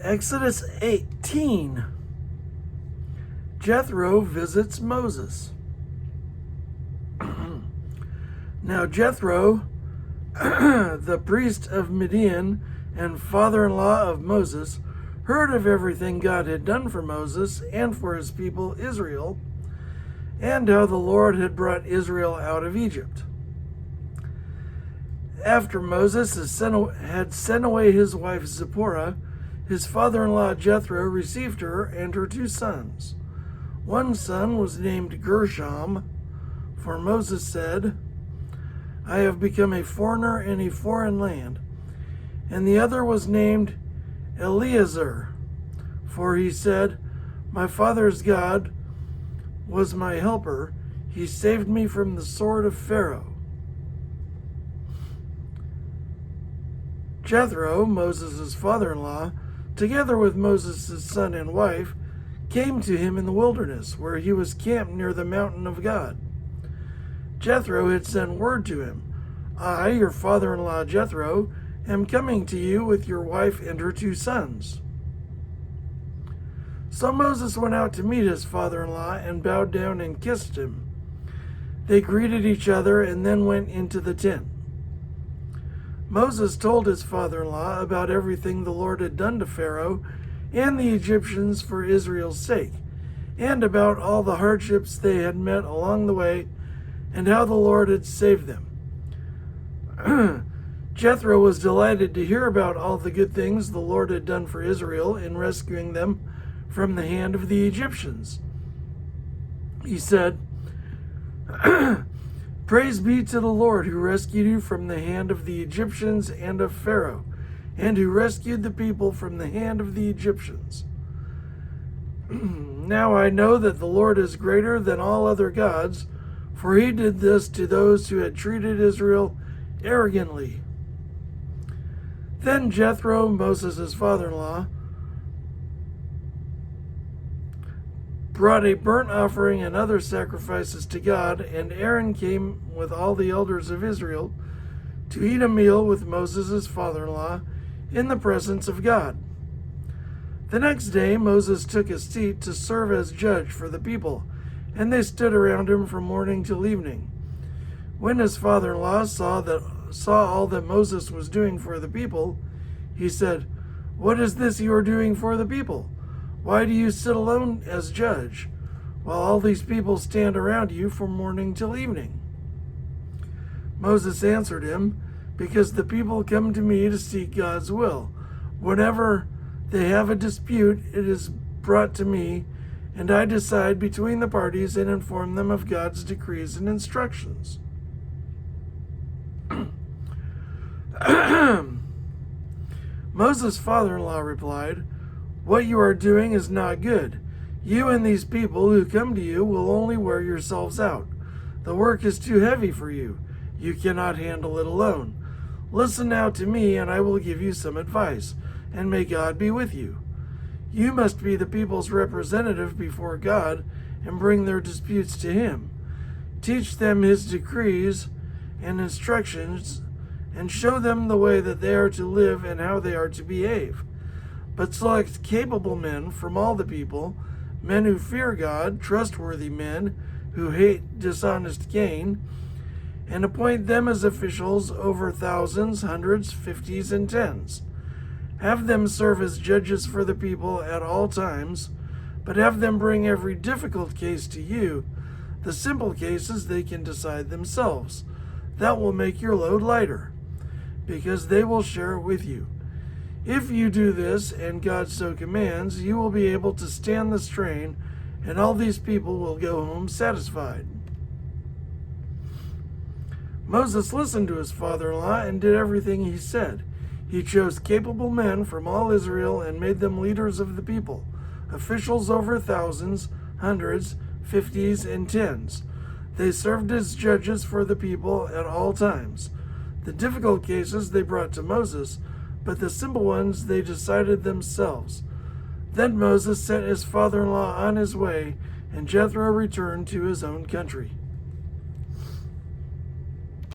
Exodus 18. Jethro visits Moses. Now Jethro, the priest of Midian and father-in-law of Moses, heard of everything God had done for Moses and for his people Israel, and how the Lord had brought Israel out of Egypt. After Moses had sent away his wife Zipporah, his father-in-law Jethro received her and her 2 sons. One son was named Gershom, for Moses said, "I have become a foreigner in a foreign land." And the other was named Eleazar, for he said, "My father's God was my helper. He saved me from the sword of Pharaoh." Jethro, Moses' father-in-law, together with Moses' son and wife, came to him in the wilderness, where he was camped near the mountain of God. Jethro had sent word to him, "I, your father-in-law Jethro, am coming to you with your wife and her 2 sons." So Moses went out to meet his father-in-law and bowed down and kissed him. They greeted each other and then went into the tent. Moses told his father-in-law about everything the Lord had done to Pharaoh and the Egyptians for Israel's sake, and about all the hardships they had met along the way and how the Lord had saved them. Jethro was delighted to hear about all the good things the Lord had done for Israel in rescuing them from the hand of the Egyptians. He said, "Praise be to the Lord who rescued you from the hand of the Egyptians and of Pharaoh, and who rescued the people from the hand of the Egyptians. Now I know that the Lord is greater than all other gods, for he did this to those who had treated Israel arrogantly." Then Jethro, Moses' father-in-law, brought a burnt offering and other sacrifices to God, and Aaron came with all the elders of Israel to eat a meal with Moses' father-in-law in the presence of God. The next day Moses took his seat to serve as judge for the people, and they stood around him from morning till evening. When his father-in-law saw all that Moses was doing for the people, he said, "What is this you are doing for the people? Why do you sit alone as judge, while all these people stand around you from morning till evening?" Moses answered him, "Because the people come to me to seek God's will. Whenever they have a dispute, it is brought to me, and I decide between the parties and inform them of God's decrees and instructions." Moses' father-in-law replied, "What you are doing is not good. You and these people who come to you will only wear yourselves out. The work is too heavy for you. You cannot handle it alone. Listen now to me, and I will give you some advice, and may God be with you. You must be the people's representative before God and bring their disputes to him. Teach them his decrees and instructions, and show them the way that they are to live and how they are to behave. But select capable men from all the people, men who fear God, trustworthy men who hate dishonest gain, and appoint them as officials over thousands, hundreds, fifties, and tens. Have them serve as judges for the people at all times, but have them bring every difficult case to you. The simple cases they can decide themselves. That will make your load lighter, because they will share it with you. If you do this, and God so commands, you will be able to stand the strain, and all these people will go home satisfied." Moses listened to his father-in-law and did everything he said. He chose capable men from all Israel and made them leaders of the people, officials over thousands, hundreds, fifties, and tens. They served as judges for the people at all times. The difficult cases they brought to Moses, but the simple ones they decided themselves. Then Moses sent his father-in-law on his way, and Jethro returned to his own country.